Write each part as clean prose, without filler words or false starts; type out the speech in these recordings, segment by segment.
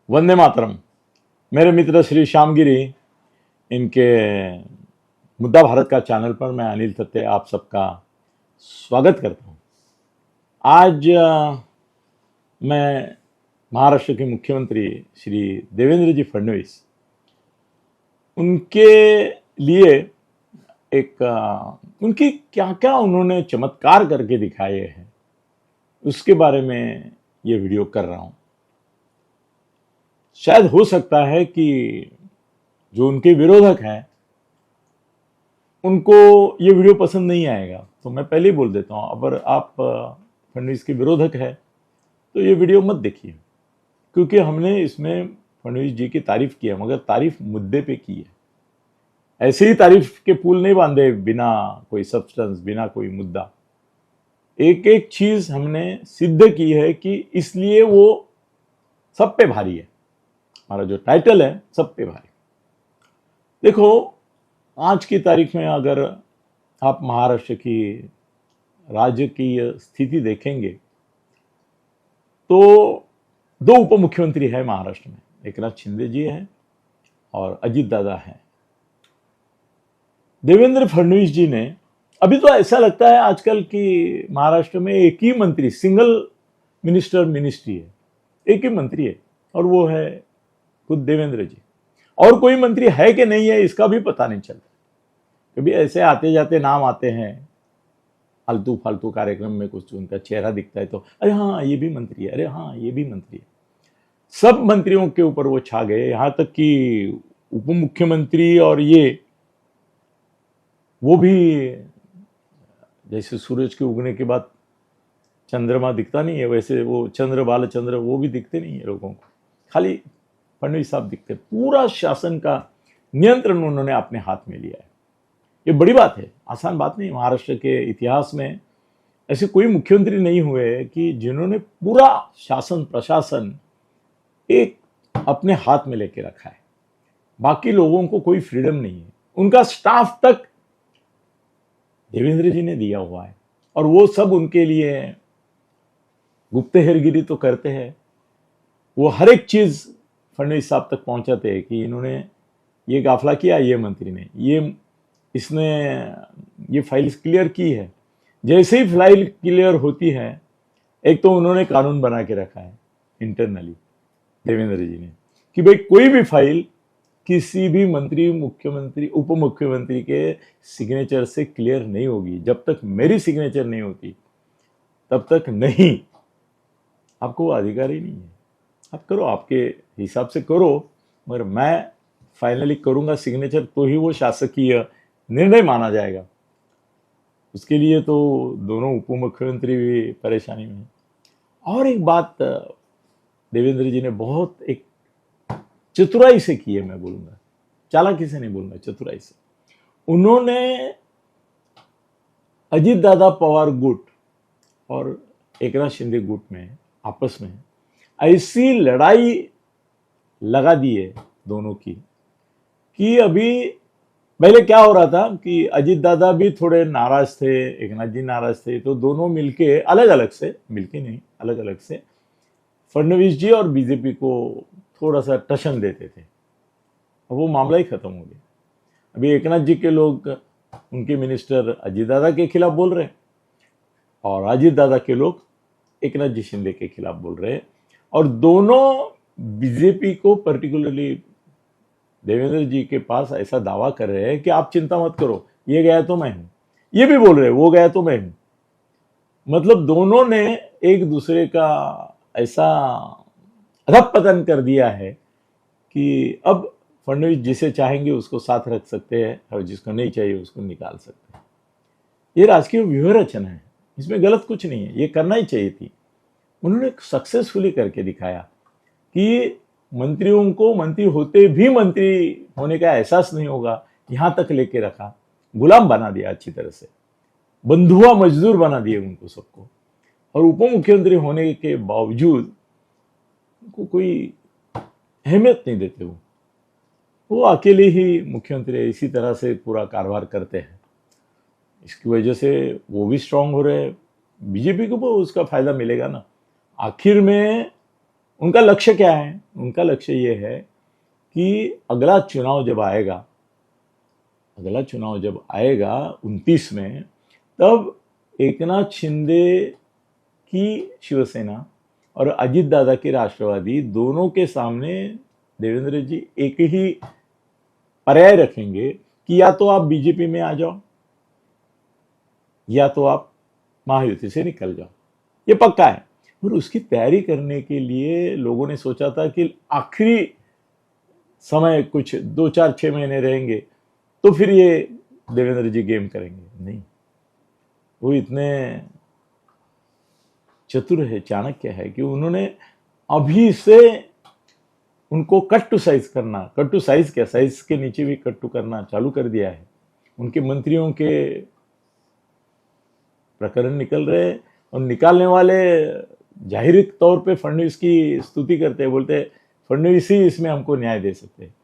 वंदे मातरम। मेरे मित्र श्री श्यामगिरी, इनके मुद्दा भारत का चैनल पर मैं अनिल थत्ते आप सबका स्वागत करता हूं। आज मैं महाराष्ट्र के मुख्यमंत्री श्री देवेंद्र जी फडणवीस, उनके लिए उनकी क्या क्या उन्होंने चमत्कार करके दिखाए हैं, उसके बारे में ये वीडियो कर रहा हूं। शायद हो सकता है कि जो उनके विरोधक हैं उनको ये वीडियो पसंद नहीं आएगा, तो मैं पहले ही बोल देता हूं, अगर आप फडणवीस के विरोधक है तो ये वीडियो मत देखिए, क्योंकि हमने इसमें फडणवीस जी की तारीफ की है, मगर तारीफ मुद्दे पे की है। ऐसे ही तारीफ के पुल नहीं बांधे बिना कोई सब्सटेंस, बिना कोई मुद्दा। एक एक चीज हमने सिद्ध की है कि इसलिए वो सब पे भारी है। हमारा जो टाइटल है सब पे भारी। देखो, आज की तारीख में अगर आप महाराष्ट्र की राजकीय स्थिति देखेंगे तो दो उप मुख्यमंत्री है महाराष्ट्र में, एकनाथ शिंदे जी हैं और अजित दादा हैं। देवेंद्र फडणवीस जी ने, अभी तो ऐसा लगता है आजकल कि महाराष्ट्र में एक ही मंत्री, सिंगल मिनिस्ट्री है, एक ही मंत्री है और वो है खुद देवेंद्र जी। और कोई मंत्री है कि नहीं है इसका भी पता नहीं चलता। कभी ऐसे आते जाते नाम आते हैं, फालतू फालतू कार्यक्रम में कुछ उनका चेहरा दिखता है तो अरे हाँ ये भी मंत्री है, अरे हाँ ये भी मंत्री है। सब मंत्रियों के ऊपर वो छा गए, यहां तक कि उप मुख्यमंत्री और वो भी जैसे सूरज के उगने के बाद चंद्रमा दिखता नहीं है, वैसे वो चंद्र बाल चंद्र वो भी दिखते नहीं है लोगों को, खाली फडणवीस साहब दिखते। पूरा शासन का नियंत्रण उन्होंने अपने हाथ में लिया है। ये बड़ी बात है, आसान बात नहीं। महाराष्ट्र के इतिहास में ऐसे कोई मुख्यमंत्री नहीं हुए कि जिन्होंने पूरा शासन प्रशासन एक अपने हाथ में लेके रखा है। बाकी लोगों को कोई फ्रीडम नहीं है, उनका स्टाफ तक देवेंद्र जी ने दिया हुआ है और वो सब उनके लिए गुप्तहेरगिरी तो करते हैं। वो हर एक चीज फडणवीस साहब तक पहुंचाते हैं कि इन्होंने ये गाफला किया, ये मंत्री ने इसने ये फाइल क्लियर की है। जैसे ही फाइल क्लियर होती है, एक तो उन्होंने कानून बना के रखा है इंटरनली देवेंद्र जी ने कि भाई कोई भी फाइल किसी भी मंत्री, मुख्यमंत्री, उप मुख्यमंत्री के सिग्नेचर से क्लियर नहीं होगी। जब तक मेरी सिग्नेचर नहीं होती तब तक नहीं, आपको वो अधिकार ही नहीं है। आप करो, आपके हिसाब से करो, मगर मैं फाइनली करूंगा सिग्नेचर तो ही वो शासकीय निर्णय माना जाएगा। उसके लिए तो दोनों उप मुख्यमंत्री भी परेशानी में हैं। और एक बात देवेंद्र जी ने बहुत एक चतुराई से की है, मैं बोलूंगा, चालाकी से नहीं बोलूंगा, चतुराई से। उन्होंने अजित दादा पवार गुट और एकनाथ शिंदे गुट में आपस में ऐसी लड़ाई लगा दी है दोनों की कि अभी पहले क्या हो रहा था कि अजित दादा भी थोड़े नाराज थे, एकनाथ जी नाराज थे, तो दोनों मिलके अलग अलग से फडणवीस जी और बीजेपी को थोड़ा सा टशन देते थे। वो मामला ही खत्म हो गया। अभी एकनाथ जी के लोग, उनके मिनिस्टर अजित दादा के खिलाफ बोल रहे हैं और अजित दादा के लोग एकनाथ जी शिंदे के खिलाफ बोल रहे हैं। और दोनों बीजेपी को, पर्टिकुलरली देवेंद्र जी के पास ऐसा दावा कर रहे हैं कि आप चिंता मत करो, ये गया तो मैं हूं। ये भी बोल रहे हैं वो गया तो मैं हूं। मतलब दोनों ने एक दूसरे का ऐसा अधपतन कर दिया है कि अब फडणवीस जिसे चाहेंगे उसको साथ रख सकते हैं और जिसको नहीं चाहिए उसको निकाल सकते हैं। ये राजकीय व्यूह रचना है, इसमें गलत कुछ नहीं है, ये करना ही चाहिए थी। उन्होंने सक्सेसफुली करके दिखाया कि मंत्रियों को मंत्री होते भी मंत्री होने का एहसास नहीं होगा, यहां तक लेके रखा, गुलाम बना दिया, अच्छी तरह से बंधुआ मजदूर बना दिए उनको सबको। और उप मुख्यमंत्री होने के बावजूद उनको कोई अहमियत नहीं देते। वो अकेले ही मुख्यमंत्री इसी तरह से पूरा कारोबार करते हैं। इसकी वजह से वो भी स्ट्रांग हो रहे हैं, बीजेपी को उसका फायदा मिलेगा ना। आखिर में उनका लक्ष्य क्या है? उनका लक्ष्य ये है कि अगला चुनाव जब आएगा 29 में, तब एकनाथ शिंदे की शिवसेना और अजित दादा की राष्ट्रवादी दोनों के सामने देवेंद्र जी एक ही पर्याय रखेंगे कि या तो आप बीजेपी में आ जाओ या तो आप महायुति से निकल जाओ। ये पक्का है। और उसकी तैयारी करने के लिए लोगों ने सोचा था कि आखिरी समय कुछ 2-4-6 महीने रहेंगे तो फिर ये देवेंद्र जी गेम करेंगे। नहीं, वो इतने चतुर है, चाणक्य है कि उन्होंने अभी से उनको कट टू साइज क्या, साइज के नीचे भी कट टू करना चालू कर दिया है। उनके मंत्रियों के प्रकरण निकल रहे हैं और निकालने वाले जाहिर तौर पे फडणवीस की स्तुति करते हैं, बोलते हैं फडणवीस ही इसमें हमको न्याय दे सकते हैं।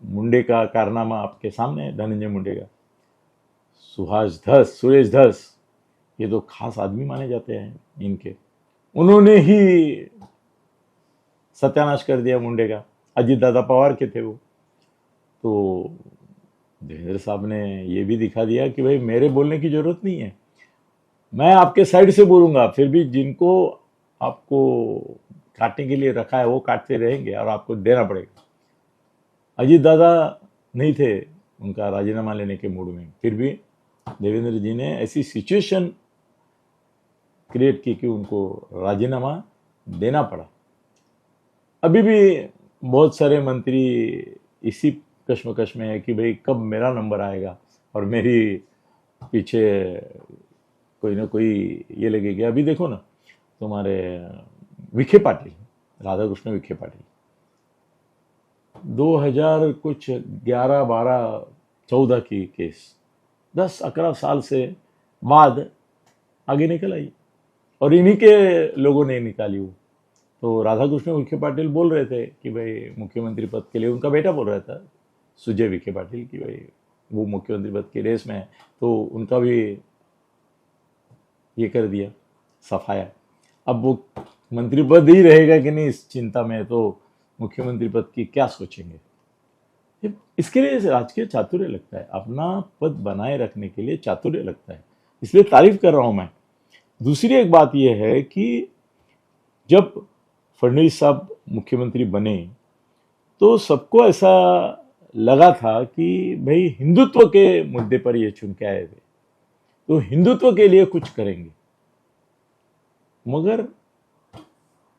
मुंडे का कारनामा आपके सामने है, धनंजय मुंडे का। सुरेश धस ये तो खास आदमी माने जाते हैं इनके, उन्होंने ही सत्यानाश कर दिया मुंडे का। अजित दादा पवार के थे वो। तो देवेंद्र साहब ने ये भी दिखा दिया कि भाई मेरे बोलने की जरूरत नहीं है, मैं आपके साइड से बोलूंगा, फिर भी जिनको आपको काटने के लिए रखा है वो काटते रहेंगे और आपको देना पड़ेगा। अजित दादा नहीं थे उनका राजीनामा लेने के मूड में, फिर भी देवेंद्र जी ने ऐसी सिचुएशन क्रिएट की कि उनको राजीनामा देना पड़ा। अभी भी बहुत सारे मंत्री इसी कश्मकश में है कि भाई कब मेरा नंबर आएगा और मेरी पीछे कोई ना कोई ये लगेगा। अभी देखो ना, तुम्हारे विखे पाटिल, राधा कृष्ण विखे पाटिल, 2000 कुछ 11, 12, 14 की केस 10-11 साल से बाद आगे निकल आई और इन्हीं के लोगों ने निकाली वो। तो राधा कृष्ण विखे पाटिल बोल रहे थे कि भाई मुख्यमंत्री पद के लिए, उनका बेटा बोल रहा था सुजय विखे पाटिल कि भाई वो मुख्यमंत्री पद की रेस में है, तो उनका भी ये कर दिया, सफाया। अब वो मंत्री पद ही रहेगा कि नहीं इस चिंता में, तो मुख्यमंत्री पद की क्या सोचेंगे। इसके लिए राजकीय चातुर्य लगता है, अपना पद बनाए रखने के लिए चातुर्य लगता है, इसलिए तारीफ कर रहा हूं मैं। दूसरी एक बात यह है कि जब फडणवीस साहब मुख्यमंत्री बने तो सबको ऐसा लगा था कि भाई हिंदुत्व के मुद्दे पर ये चुन के आए थे, तो हिंदुत्व के लिए कुछ करेंगे। मगर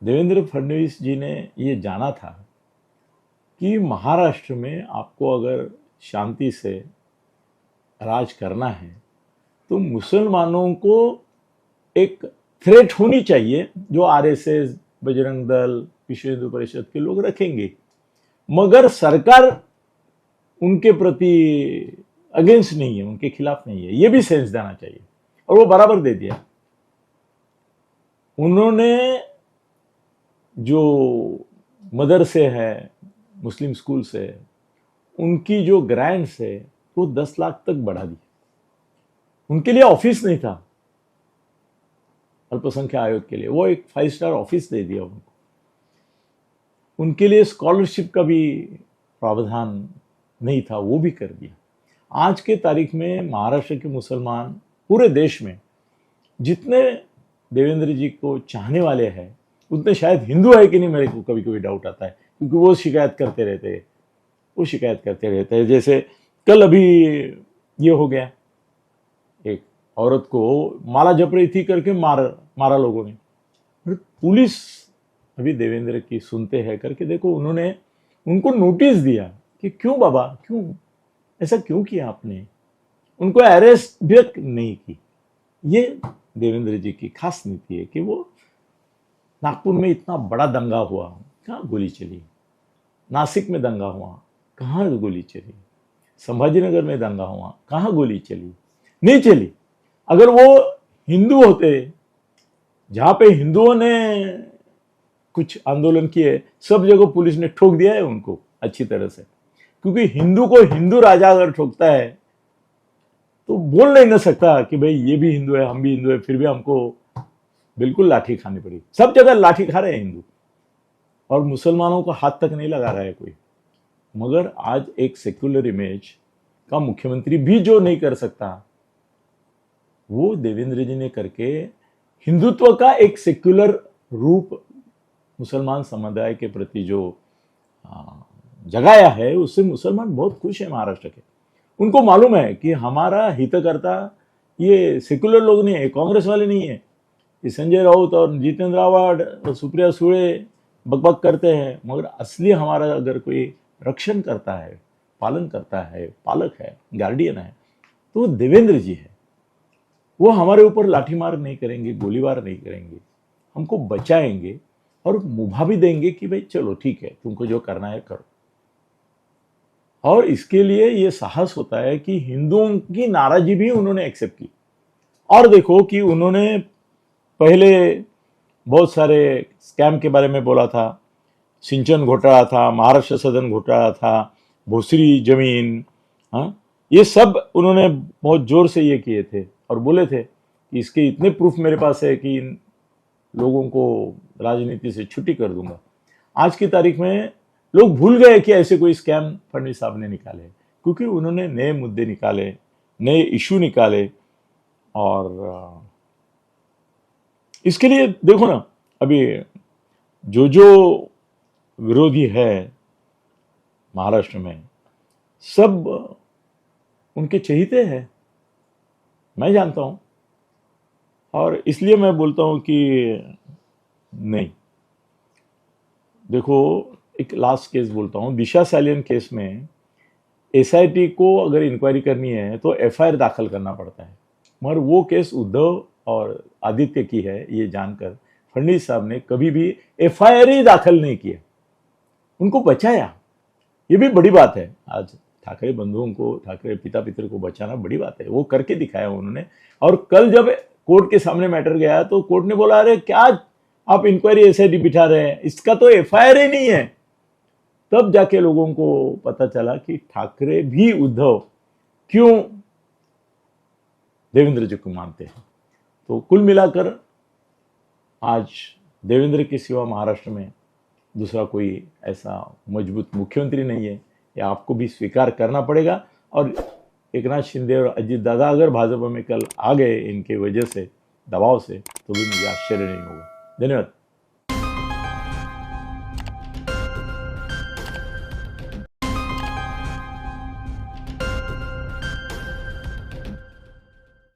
देवेंद्र फडणवीस जी ने ये जाना था कि महाराष्ट्र में आपको अगर शांति से राज करना है तो मुसलमानों को एक थ्रेट होनी चाहिए जो आरएसएस, बजरंग दल, विश्व हिंदू परिषद के लोग रखेंगे, मगर सरकार उनके प्रति अगेंस्ट नहीं है, उनके खिलाफ नहीं है, ये भी सेंस देना चाहिए। और वो बराबर दे दिया। उन्होंने जो मदरसे है, मुस्लिम स्कूल से, उनकी जो ग्रांट्स है वो 10 लाख तक बढ़ा दी। उनके लिए ऑफिस नहीं था अल्पसंख्यक आयोग के लिए, वो एक 5 स्टार ऑफिस दे दिया उनको। उनके लिए स्कॉलरशिप का भी प्रावधान नहीं था, वो भी कर दिया। आज के तारीख में महाराष्ट्र के मुसलमान पूरे देश में जितने देवेंद्र जी को चाहने वाले हैं उतने शायद हिंदू है कि नहीं, मेरे को कभी कभी डाउट आता है, क्योंकि वो शिकायत करते रहते हैं। जैसे कल अभी ये हो गया, एक औरत को माला जप रही थी करके मारा लोगों ने। पुलिस अभी देवेंद्र की सुनते हैं करके देखो, उन्होंने उनको नोटिस दिया कि क्यों बाबा, क्यों ऐसा क्यों किया आपने, उनको अरेस्ट भी नहीं की। ये देवेंद्र जी की खास नीति है कि वो नागपुर में इतना बड़ा दंगा हुआ, कहाँ गोली चली, नासिक में दंगा हुआ, कहाँ गोली चली, संभाजीनगर में दंगा हुआ, कहाँ गोली चली, नहीं चली। अगर वो हिंदू होते, जहां पे हिंदुओं ने कुछ आंदोलन किए, सब जगह पुलिस ने ठोक दिया है उनको अच्छी तरह से, क्योंकि हिंदू को हिंदू राजा अगर ठोकता है तो बोल नहीं ना सकता कि भाई ये भी हिंदू है, हम भी हिंदू है, फिर भी हमको बिल्कुल लाठी खानी पड़ी। सब जगह लाठी खा रहे हैं हिंदू, और मुसलमानों का हाथ तक नहीं लगा रहा है कोई। मगर आज एक सेक्युलर इमेज का मुख्यमंत्री भी जो नहीं कर सकता, वो देवेंद्र जी ने करके हिंदुत्व का एक सेक्युलर रूप मुसलमान समुदाय के प्रति जो जगाया है, उससे मुसलमान बहुत खुश है महाराष्ट्र के। उनको मालूम है कि हमारा हितकर्ता ये सेक्युलर लोग नहीं है, कांग्रेस वाले नहीं है। ये संजय राउत और जितेंद्र आव्हाड और सुप्रिया सुळे बकबक करते हैं, मगर असली हमारा अगर कोई रक्षण करता है, पालन करता है, पालक है, गार्डियन है, तो वो देवेंद्र जी है। वो हमारे ऊपर लाठीमार नहीं करेंगे, गोलीबार नहीं करेंगे, हमको बचाएंगे और मुभा भी देंगे कि भाई चलो ठीक है, तुमको जो करना है करो। और इसके लिए ये साहस होता है कि हिंदुओं की नाराजगी भी उन्होंने एक्सेप्ट की। और देखो कि उन्होंने पहले बहुत सारे स्कैम के बारे में बोला था, सिंचन घोटाला था, महाराष्ट्र सदन घोटाला था, भोसरी जमीन, हाँ, ये सब उन्होंने बहुत जोर से ये किए थे और बोले थे कि इसके इतने प्रूफ मेरे पास है कि इन लोगों को राजनीति से छुट्टी कर दूंगा। आज की तारीख में लोग भूल गए कि ऐसे कोई स्कैम फडणवीस साहब ने निकाले, क्योंकि उन्होंने नए मुद्दे निकाले, नए इशू निकाले। और इसके लिए देखो ना, अभी जो विरोधी है महाराष्ट्र में, सब उनके चहेते हैं, मैं जानता हूं। और इसलिए मैं बोलता हूं कि नहीं, देखो एक लास्ट केस बोलता हूं, दिशा सालियन केस में एसआईटी को अगर इंक्वायरी करनी है तो एफआईआर दाखिल करना पड़ता है, मगर वो केस उद्धव और आदित्य की है, ये जानकर फडणवीस साहब ने कभी भी एफआईआर ही दाखिल नहीं किया, उनको बचाया। ये भी बड़ी बात है। आज ठाकरे बंधुओं को, ठाकरे पिता पितर को बचाना बड़ी बात है, वो करके दिखाया उन्होंने। और कल जब कोर्ट के सामने मैटर गया तो कोर्ट ने बोला, अरे क्या आप इंक्वायरी एसआईटी बिठा रहे हैं, इसका तो एफआईआर ही नहीं है। तब जाके लोगों को पता चला कि ठाकरे भी उद्धव क्यों देवेंद्र जी को मानते हैं। तो कुल मिलाकर आज देवेंद्र के सिवा महाराष्ट्र में दूसरा कोई ऐसा मजबूत मुख्यमंत्री नहीं है, या आपको भी स्वीकार करना पड़ेगा। और एकनाथ शिंदे और अजित दादा अगर भाजपा में कल आ गए इनके वजह से, दबाव से, तो भी मुझे आश्चर्य नहीं होगा। धन्यवाद।